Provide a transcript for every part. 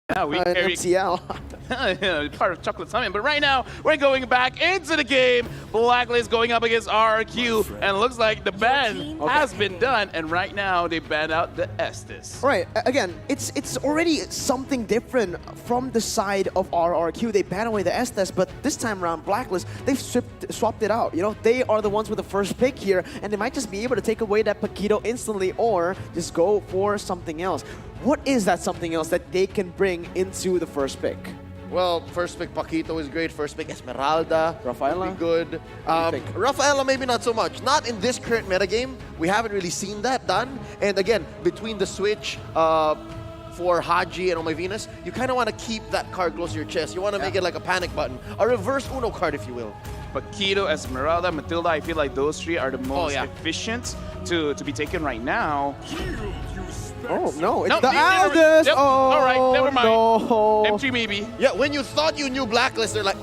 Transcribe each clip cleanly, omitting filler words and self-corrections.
Yeah, we carry MCL. part of Chocolate Summit. But right now, we're going back into the game. Blacklist going up against RRQ, and it looks like the ban has been done. And right now, they banned out the Estes. Right. Again, it's already something different from the side of RRQ. They banned away the Estes, but this time around, Blacklist, they've swapped it out. You know, they are the ones with the first pick here, and they might just be able to take away that Paquito instantly or just go for something else. What is that something else that they can bring into the first pick? Well, first pick Paquito is great. First pick Esmeralda. Rafaela? Would be good. Rafaela maybe not so much. Not in this current metagame. We haven't really seen that done. And again, between the switch for Haji and Oh My Venus, you kind of want to keep that card close to your chest. You want to make it like a panic button. A reverse Uno card, if you will. Paquito, Esmeralda, Matilda, I feel like those three are the most efficient to be taken right now. Oh, no, it's the Aldous! Yep. Oh, all right, never mind. No. M3 maybe. Yeah, when you thought you knew Blacklist, they're like,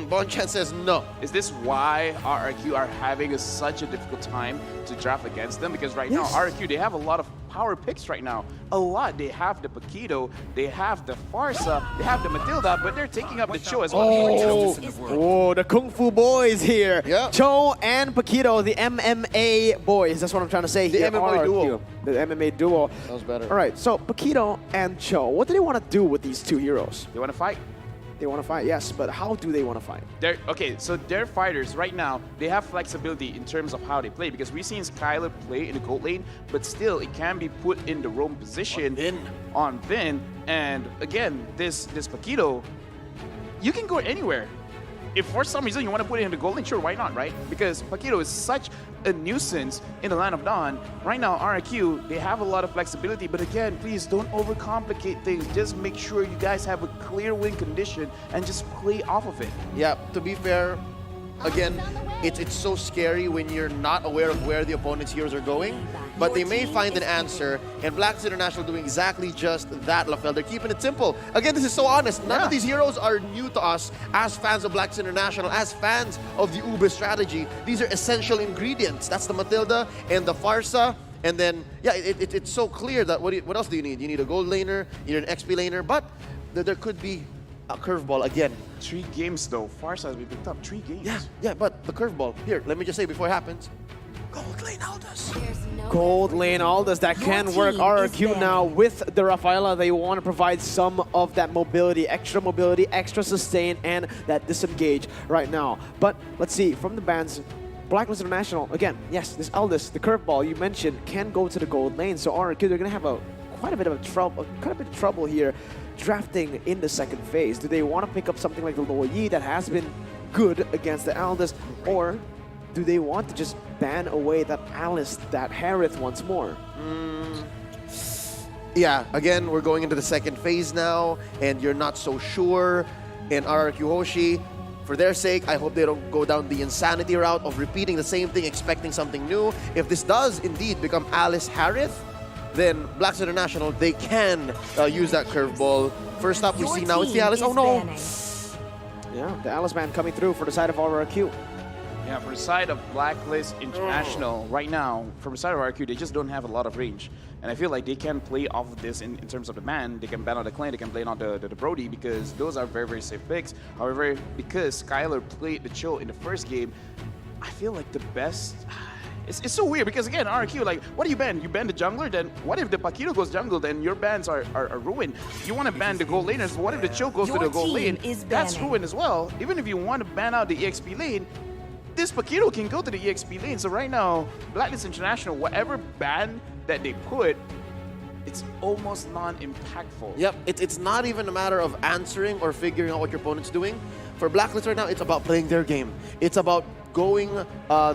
Bonchan says no. Is this why RRQ are having such a difficult time to draft against them? Because right now, RRQ, they have a lot of power picks right now. A lot. They have the Paquito, they have the Farsa, they have the Matilda, but they're taking up the Cho as well. Oh, the Kung Fu boys here. Yeah. Cho and Paquito, the MMA boys. That's what I'm trying to say The here. MMA duo. The MMA duo. That was better. All right, so Paquito and Cho, what do they want to do with these two heroes? They want to fight. They want to fight, yes, but how do they want to fight? Okay, so their fighters right now, they have flexibility in terms of how they play, because we've seen Skylar play in the gold lane, but still it can be put in the roam position on Vin. And again, this Paquito, you can go anywhere. If for some reason you want to put it in the gold lane, sure, why not, right? Because Paquito is such a nuisance in the Land of Dawn. Right now, RRQ, they have a lot of flexibility, but again, please don't overcomplicate things. Just make sure you guys have a clear win condition and just play off of it. Yeah, to be fair, again, it's so scary when you're not aware of where the opponent's heroes are going, but they may find an answer, and Blacklist International doing exactly just that, Lafel. They're keeping it simple. Again, this is so honest. None of these heroes are new to us as fans of Blacklist International, as fans of the Ube strategy. These are essential ingredients. That's the Matilda and the Farsa. And then, yeah, it's so clear that what else do you need? You need a gold laner, you need an XP laner, but there could be a curveball again. 3 games though. Farsa has been picked up 3 games. Yeah, but the curveball. Here, let me just say before it happens. Gold lane Aldous. Gold lane Aldous, that can work. RRQ now with the Rafaela, they want to provide some of that mobility, extra sustain, and that disengage right now. But let's see, from the bans, Blacklist International, again, yes, this Aldous, the curveball you mentioned, can go to the gold lane. So RRQ, they're going to have quite a bit of trouble here drafting in the second phase. Do they want to pick up something like the Lo Yi that has been good against the Aldous, or do they want to just ban away that Alice, that Harith once more? Yeah, again, we're going into the second phase now, and you're not so sure. And RRQ Hoshi, for their sake, I hope they don't go down the insanity route of repeating the same thing, expecting something new. If this does indeed become Alice Harith, then Blacklist International, they can use that curveball. First up, we see now it's the Alice. Oh no! Yeah, the Alice ban coming through for the side of RRQ. Yeah, for the side of Blacklist International, right now, from the side of RRQ, they just don't have a lot of range. And I feel like they can play off of this in terms of the ban. They can ban on the Clan, they can play on the Brody, because those are very, very safe picks. However, because Skylar played the Cho in the first game, I feel like the best... It's so weird, because again, RRQ, like, what do you ban? You ban the jungler, then what if the Paquito goes jungle, then your bans are ruined. You want to ban the gold laners, what if the Cho goes to the gold lane? That's ruined as well. Even if you want to ban out the EXP lane, this Paquito can go to the EXP lane. So right now, Blacklist International, whatever ban that they put, it's almost non-impactful. Yep, it's not even a matter of answering or figuring out what your opponent's doing. For Blacklist right now, it's about playing their game. It's about going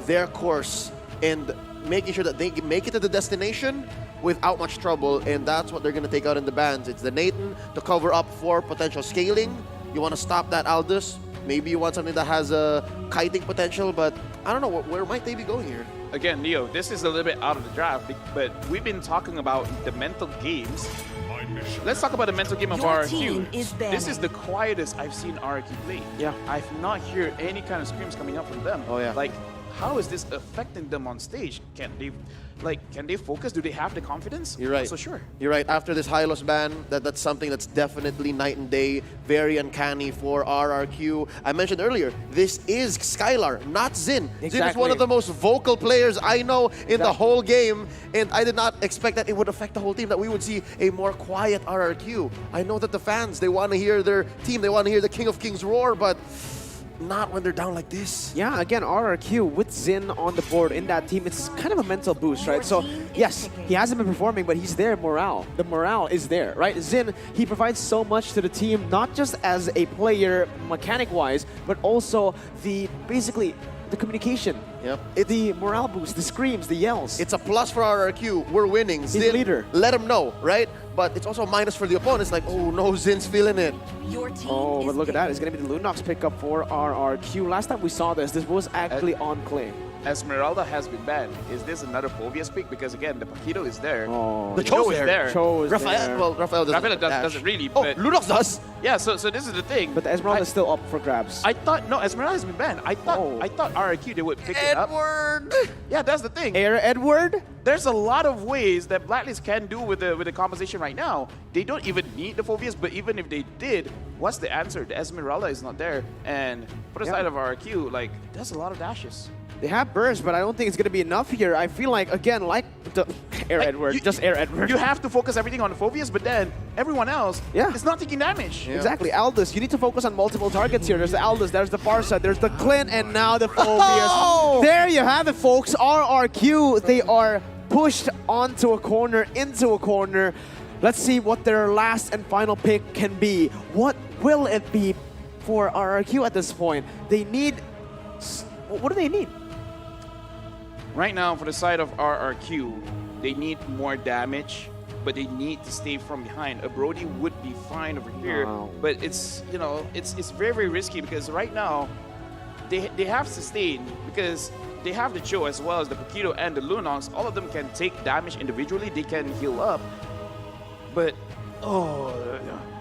their course and making sure that they make it to the destination without much trouble, and that's what they're going to take out in the bans. It's the Nathan to cover up for potential scaling. You want to stop that Aldous. Maybe you want something that has a kiting potential, but I don't know, where might they be going here? Again, Neo, this is a little bit out of the draft, but we've been talking about the mental games. Let's talk about the mental game of RRQ. This is the quietest I've seen RRQ play. Yeah. I've not heard any kind of screams coming up from them. Oh, yeah. Like, how is this affecting them on stage? Can they focus? Do they have the confidence? You're right. Not so sure. You're right. After this Hylos ban, that's something that's definitely night and day, very uncanny for RRQ. I mentioned earlier, this is Skylar, not Xin. Xin is Exactly. one of the most vocal players I know in the whole game, and I did not expect that it would affect the whole team, that we would see a more quiet RRQ. I know that the fans, they want to hear their team, they want to hear the King of Kings roar, but not when they're down like this. Yeah, again, RRQ with Xin on the board in that team, it's kind of a mental boost, right? So, yes, he hasn't been performing, but he's there morale. The morale is there, right? Xin, he provides so much to the team, not just as a player, mechanic-wise, but also basically, the communication. Yep. The morale boost, the screams, the yells. It's a plus for RRQ. We're winning. He's the leader. Let him know, right? But it's also a minus for the opponents. Like, oh no, Zin's feeling it. Oh, but look at that. It's going to be the Lunox pickup for RRQ. Last time we saw this was actually on clay. Esmeralda has been banned. Is this another Povius pick? Because again, the Paquito is there. Oh, The Cho Cho's is there. there. Cho is Rafael, there. well, Rafael doesn't, Rafael doesn't really. Oh, But Lunox does. yeah, so this is the thing. But the Esmeralda is still up for grabs. I thought no, Esmeralda has been banned. I thought RRQ they would pick it up. Edward. Yeah, that's the thing. Air Edward? There's a lot of ways that Blacklist can do with the composition right now. They don't even need the Phobias, but even if they did, what's the answer? The Esmeralda is not there. And for the side of RRQ, like, there's a lot of dashes. They have burst, but I don't think it's going to be enough here. I feel like, again, like the Air Like, Edward, you- just Air Edward. You have to focus everything on the Phobias, but then everyone else is not taking damage. Yeah. Exactly, Aldous. You need to focus on multiple targets here. There's the Aldous, there's the Farsight, there's the Clint, and now the Phobias. Oh! There you have it, folks. RRQ, they are pushed onto a corner, into a corner. Let's see what their last and final pick can be. What will it be for RRQ at this point? They need... What do they need? Right now, for the side of RRQ, they need more damage, but they need to stay from behind. A Brody would be fine over here, Wow. but it's, you know, it's very, very risky because right now, they have sustain because they have the Cho as well as the Paquito and the Lunox. All of them can take damage individually. They can heal up, but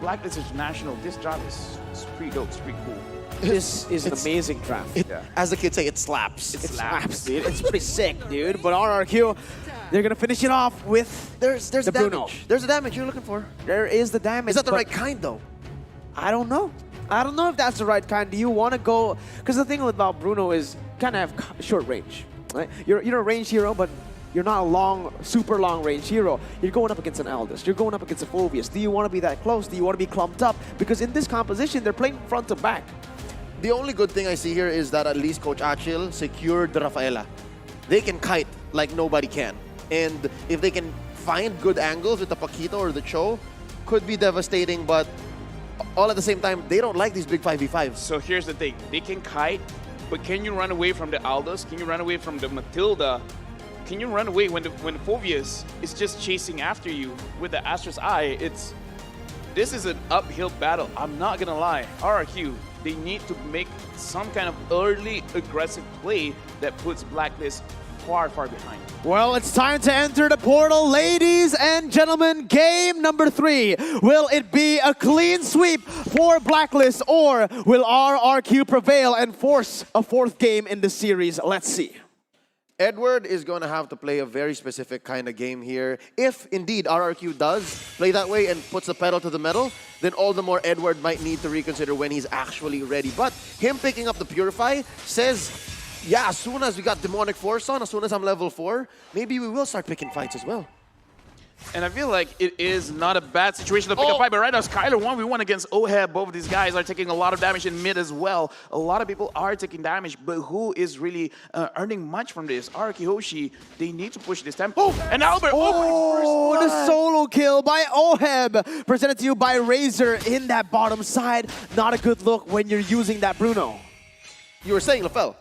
Blacklist International, this job is pretty dope. It's pretty cool. This is an amazing draft. As the kids say, it slaps. It slaps, dude. It's pretty sick, dude. But RRQ, they're gonna finish it off with There's the the Bruno. damage. There's the damage you're looking for. There is the damage. Is that the but right kind though? I don't know. I don't know if that's the right kind. Do you want to go? Because the thing about Bruno is kind of have short range. Right? You're a range hero, but you're not a super long range hero. You're going up against an Aldous. You're going up against a Phobius. Do you want to be that close? Do you want to be clumped up? Because in this composition, they're playing front to back. The only good thing I see here is that at least Coach Achil secured the Rafaela. They can kite like nobody can. And if they can find good angles with the Paquito or the Cho, could be devastating, but all at the same time, they don't like these big 5v5s. So here's the thing. They can kite, but can you run away from the Aldous? Can you run away from the Matilda? Can you run away when the Phobius is just chasing after you with the Astra's Eye? This is an uphill battle. I'm not gonna lie. RRQ, they need to make some kind of early aggressive play that puts Blacklist far, far behind. Well, it's time to enter the portal, ladies and gentlemen. Game number 3. Will it be a clean sweep for Blacklist, or will RRQ prevail and force a 4th game in the series? Let's see. Edward is going to have to play a very specific kind of game here. If indeed RRQ does play that way and puts the pedal to the metal, then all the more Edward might need to reconsider when he's actually ready. But him picking up the Purify says, yeah, as soon as we got Demonic Force on, as soon as I'm level 4, maybe we will start picking fights as well. And I feel like it is not a bad situation to pick a fight, but right now Skylar 1v1 against Oheb. Both of these guys are taking a lot of damage in mid as well. A lot of people are taking damage, but who is really earning much from this? RRQ Hoshi, they need to push this tempo. And Albert, Oh, the solo kill by Oheb, presented to you by Razor in that bottom side. Not a good look when you're using that Bruno. You were saying, LaFell.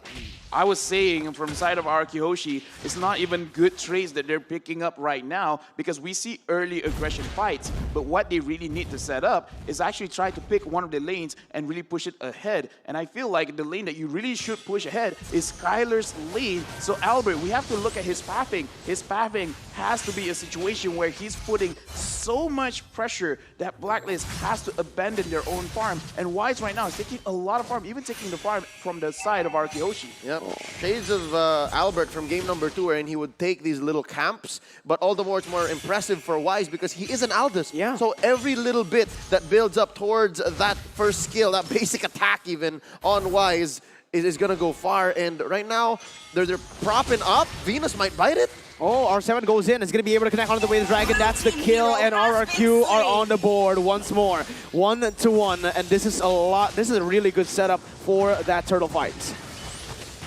I was saying from the side of RRQ Hoshi, it's not even good trades that they're picking up right now because we see early aggression fights. But what they really need to set up is actually try to pick one of the lanes and really push it ahead. And I feel like the lane that you really should push ahead is Skylar's lane. So Albert, we have to look at his pathing. His pathing has to be a situation where he's putting so much pressure that Blacklist has to abandon their own farm. And Wise right now is taking a lot of farm, even taking the farm from the side of RRQ Hoshi. Yep. shades of Albert from game number 2, wherein he would take these little camps, but all the more it's more impressive for Wise because he is an Aldous. Yeah. So every little bit that builds up towards that first skill, that basic attack even on Wise, is going to go far. And right now, they're propping up. Venus might bite it. Oh, R7 goes in. It's going to be able to connect onto the way the Dragon. That's the kill, and RRQ are on the board once more. 1-1, and this is a lot. This is a really good setup for that turtle fight.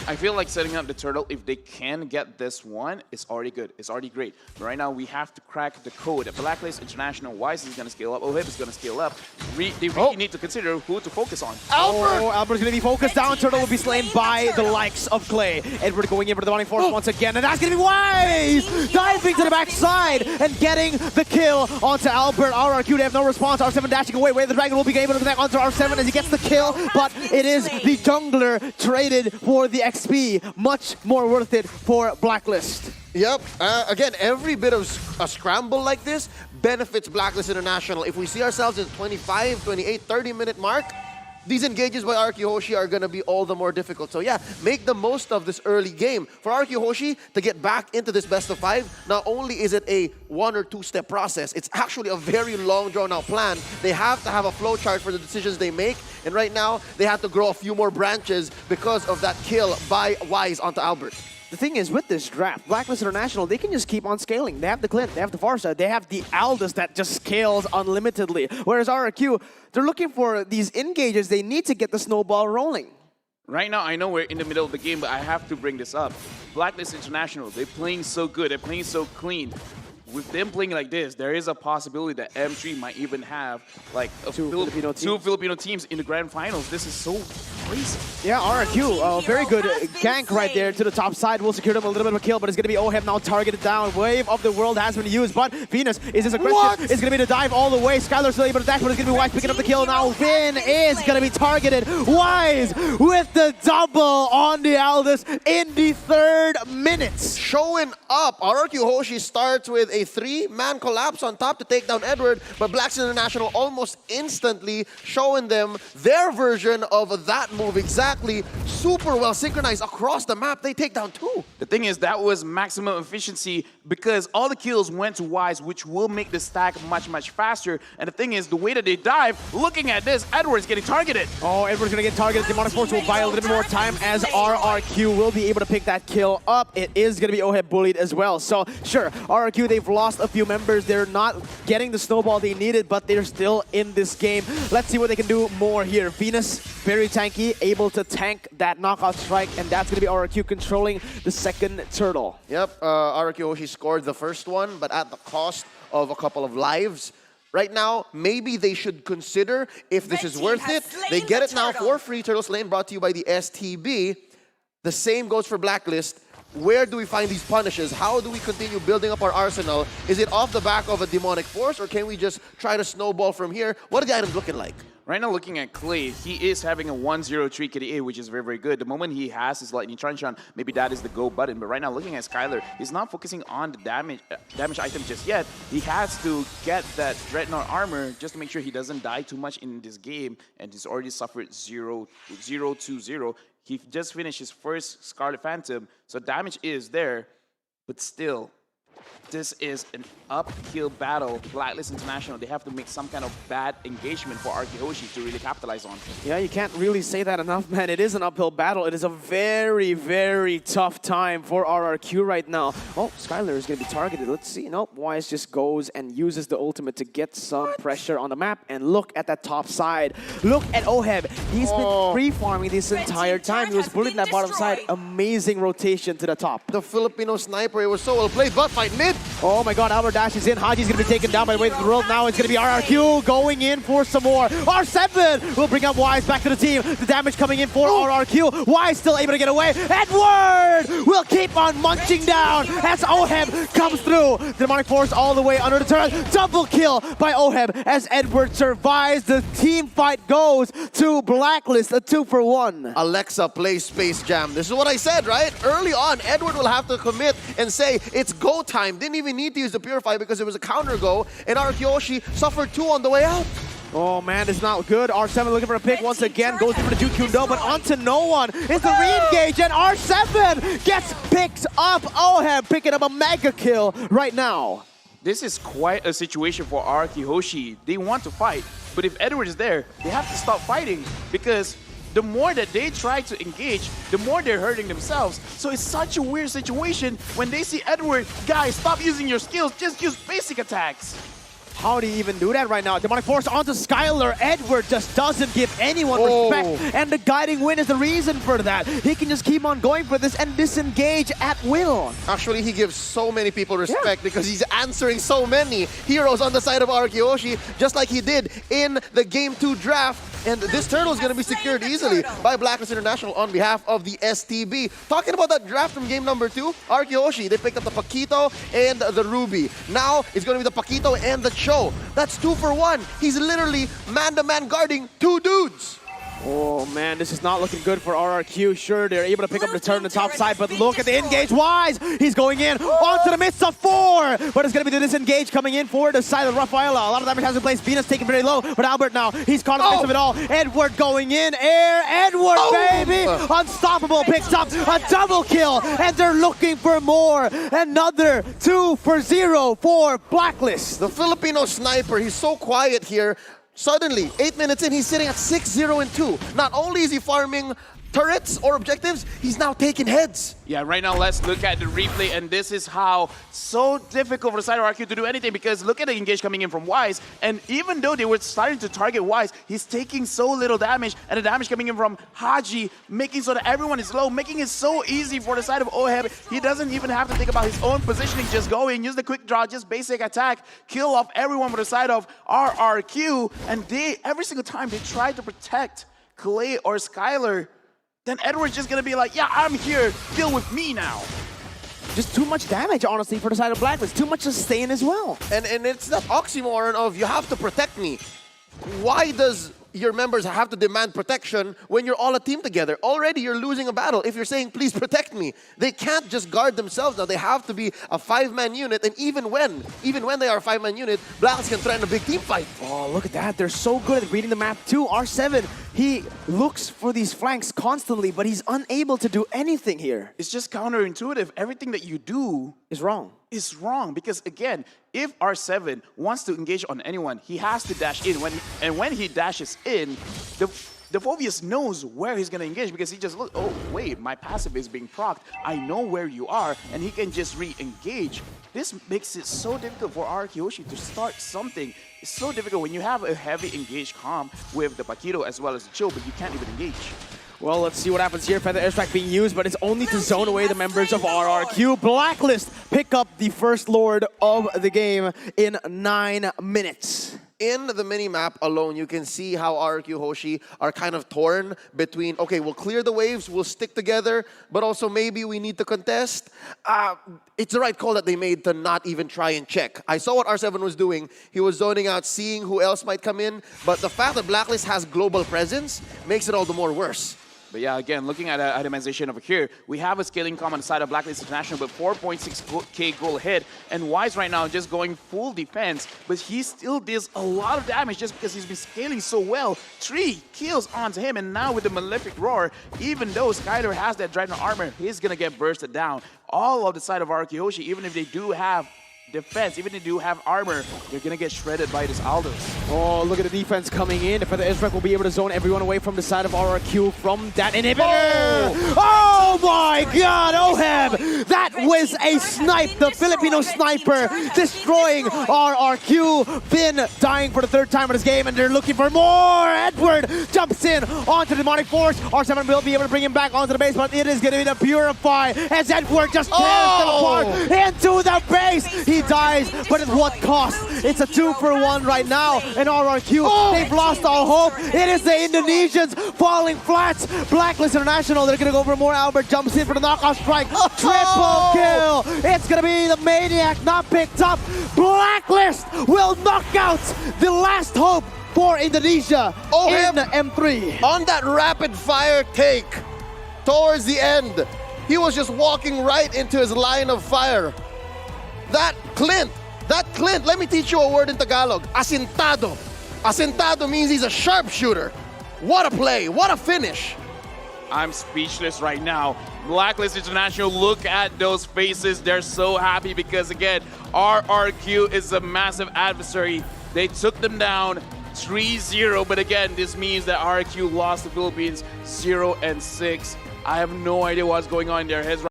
I feel like setting up the turtle, if they can get this one, it's already good. It's already great. But right now, we have to crack the code. Blacklist International, Wise is going to scale up. Oheb is going to scale up. They really need to consider who to focus on. Albert! Oh, Albert's going to be focused down. Turtle will be slain by the likes of Clay. Edward going in for the Demonic Force once again, and that's going to be Wise! Diving to the backside and getting the kill onto Albert. RRQ, they have no response. R7 dashing away. Where the Dragon will be able to connect onto R7 as he gets the kill, but it is the jungler traded for the XP. Much more worth it for Blacklist. Yep. Again, every bit of a scramble like this benefits Blacklist International. If we see ourselves in 25, 28, 30-minute mark, these engages by RRQ Hoshi are going to be all the more difficult. So yeah, make the most of this early game. For RRQ Hoshi to get back into this best of 5, not only is it a 1 or 2 step process, it's actually a very long drawn out plan. They have to have a flow chart for the decisions they make. And right now, they have to grow a few more branches because of that kill by Wise onto Albert. The thing is, with this draft, Blacklist International, they can just keep on scaling. They have the Clint, they have the Farsa, they have the Aldous that just scales unlimitedly. Whereas RRQ, they're looking for these engages. They need to get the snowball rolling. Right now, I know we're in the middle of the game, but I have to bring this up. Blacklist International, they're playing so good, they're playing so clean. With them playing like this, there is a possibility that M3 might even have like two Filipino teams in the grand finals. This is so crazy. Yeah, RRQ, very good gank right there to the top side. Will secure them a little bit of a kill, but it's going to be Oheb now targeted down. Wave of the World has been used, but Venus is his aggression. It's going to be the dive all the way. Skylar's still able to dash, but it's going to be Wise picking up the kill now. Vin is going to be targeted. Wise with the double on the Aldous in the 3rd minute. Showing up, RRQ Hoshi starts with a 3-man collapse on top to take down Edward, but Blacks International almost instantly showing them their version of that move exactly. Super well synchronized across the map. They take down 2. The thing is, that was maximum efficiency because all the kills went to Wise, which will make the stack much, much faster. And the thing is, the way that they dive, looking at this, Edward's getting targeted. Oh, Edward's going to get targeted. Demonic Force will buy a little bit more time as RRQ will be able to pick that kill up. It is going to be Oheb bullied as well. So, sure, RRQ, they've lost a few members. They're not getting the snowball they needed, but they're still in this game. Let's see what they can do more here. Venus, very tanky, able to tank that knockout strike, and that's going to be RRQ controlling the 2nd turtle. Yep, RRQ Hoshi scored the first one, but at the cost of a couple of lives. Right now, maybe they should consider if this is worth it. They get it now for free. Turtle Slain brought to you by the STB. The same goes for Blacklist. Where do we find these punishes? How do we continue building up our arsenal? Is it off the back of a demonic force, or can we just try to snowball from here? What are the items looking like? Right now, looking at Clay, he is having a 1-0-3 KDA, which is very, very good. The moment he has his Lightning Truncheon, maybe that is the go button. But right now, looking at Skylar, he's not focusing on the damage item just yet. He has to get that Dreadnought armor just to make sure he doesn't die too much in this game. And he's already suffered 0-2-0. He just finished his first Scarlet Phantom, so damage is there, but still, this is an uphill battle. Blacklist International, they have to make some kind of bad engagement for RRQ Hoshi to really capitalize on. Yeah, you can't really say that enough, man. It is an uphill battle. It is a very, very tough time for RRQ right now. Oh, Skylar is going to be targeted. Let's see. Nope, Wise just goes and uses the ultimate to get some pressure on the map. And look at that top side. Look at Oheb. He's been free-farming this entire time. He was bullied in that bottom side. Amazing rotation to the top. The Filipino sniper, it was so well played, but fight mid. Oh my god, Albert dashes in. Haji's going to be taken down by the way of the world. Now it's going to be RRQ going in for some more. R7 will bring up Wise back to the team. The damage coming in for RRQ. Wise still able to get away. Edward will keep on munching down as Oheb comes through. Demonic Force all the way under the turret. Double kill by Oheb as Edward survives. The team fight goes to Blacklist, a 2-for-1. Alexa plays Space Jam. This is what I said, right? Early on, Edward will have to commit and say, it's go time. Didn't even need to use the Purify because it was a counter go, and RRQ Hoshi suffered 2 on the way out. Oh man, it's not good. R7 looking for a pick once again. Goes for the Jukundo, but onto no one. It's the re-engage, and R7 gets picked up. Oheb picking up a mega kill right now. This is quite a situation for RRQ Hoshi. They want to fight, but if Edward is there, they have to stop fighting because the more that they try to engage, the more they're hurting themselves. So it's such a weird situation when they see Edward, guys, stop using your skills, just use basic attacks. How do you even do that right now? Demonic Force onto Skylar. Edward just doesn't give anyone respect, and the guiding wind is the reason for that. He can just keep on going for this and disengage at will. Actually, he gives so many people respect because he's answering so many heroes on the side of RRQ Hoshi, just like he did in the Game 2 draft. And this turtle is going to be secured easily by Blacklist International on behalf of the STB. Talking about that draft from game number 2, RRQ Hoshi, they picked up the Paquito and the Ruby. Now it's going to be the Paquito and the Cho. That's 2 for 1. He's literally man-to-man guarding 2 dudes. Oh man, this is not looking good for RRQ. Sure, they're able to pick up the turn on the top side, but look at the engage wise. He's going in onto the midst of 4, but it's going to be the disengage coming in for the side of Rafaela. A lot of damage has been placed. Venus taken very low, but Albert now, he's caught in the midst of it all. Edward going in, air, Edward, baby! Unstoppable, picks up a double kill, and they're looking for more. Another 2 for 0 for Blacklist. The Filipino sniper, he's so quiet here. Suddenly, 8 minutes in, he's sitting at 6-0-2. Not only is he farming turrets or objectives, he's now taking heads. Yeah, right now let's look at the replay, and this is how so difficult for the side of RRQ to do anything because look at the engage coming in from Wise, and even though they were starting to target Wise, he's taking so little damage, and the damage coming in from Haji, making so that everyone is low, making it so easy for the side of Oheb. He doesn't even have to think about his own positioning, just go in, use the quick draw, just basic attack, kill off everyone for the side of RRQ, and they, every single time they try to protect Clay or Skylar, then Edward's just gonna be like, yeah, I'm here, deal with me now. Just too much damage, honestly, for the side of Blacklist. Too much sustain as well. And it's that oxymoron of you have to protect me. Why does your members have to demand protection when you're all a team together? Already you're losing a battle if you're saying, please protect me. They can't just guard themselves now. They have to be a 5-man unit, and even when they are a 5-man unit, Blacklist can threaten a big team fight. Oh, look at that. They're so good at reading the map too. R7, he looks for these flanks constantly, but he's unable to do anything here. It's just counterintuitive. Everything that you do Is wrong. is wrong because again, if R7 wants to engage on anyone, he has to dash in. When he dashes in, the Phobius knows where he's gonna engage because he just look, oh wait, my passive is being procced. I know where you are, and he can just re-engage. This makes it so difficult for RRQ Hoshi to start something. It's so difficult when you have a heavy engage comp with the Paquito as well as the Chill, but you can't even engage. Well, let's see what happens here. Feather Airstrike being used, but it's only to zone away the members of RRQ. Blacklist pick up the first Lord of the game in 9 minutes. In the mini-map alone, you can see how RRQ Hoshi are kind of torn between, okay, we'll clear the waves, we'll stick together, but also maybe we need to contest. It's the right call that they made to not even try and check. I saw what R7 was doing. He was zoning out, seeing who else might come in, but the fact that Blacklist has global presence makes it all the more worse. But yeah, again, looking at itemization over here, we have a scaling comp on the side of Blacklist International, but 4.6k goal ahead. And Wise right now just going full defense, but he still deals a lot of damage just because he's been scaling so well. 3 kills onto him, and now with the Malefic Roar, even though Skylar has that Dragon armor, he's gonna get bursted down. All of the side of RRQ Hoshi, even if they do have defense, even if they do have armor, they're gonna get shredded by this Aldous. Oh, look at the defense coming in. The Feather Airstrike will be able to zone everyone away from the side of RRQ from that inhibitor. Oh my god, Oheb! That was a snipe, the Filipino sniper destroying RRQ. Finn dying for the 3rd time in this game, and they're looking for more. Edward jumps in onto the Demonic Force. R7 will be able to bring him back onto the base, but it is going to be the Purify as Edward just tears them apart into the base. He dies, but at what cost? It's a 2 for 1 right now, and RRQ, they've lost all hope. It is the Indonesians falling flat. Blacklist International, they're gonna go for more. Albert jumps in for the knockout strike. Triple kill. It's gonna be the Maniac not picked up. Blacklist will knock out the last hope for Indonesia in M3. On that rapid fire take towards the end, he was just walking right into his line of fire. That Clint, let me teach you a word in Tagalog. Asintado. Asentado means he's a sharpshooter. What a play, what a finish. I'm speechless right now. Blacklist International, look at those faces. They're so happy because, again, RRQ is a massive adversary. They took them down 3-0, but again, this means that RRQ lost the Philippines 0-6. I have no idea what's going on in their heads right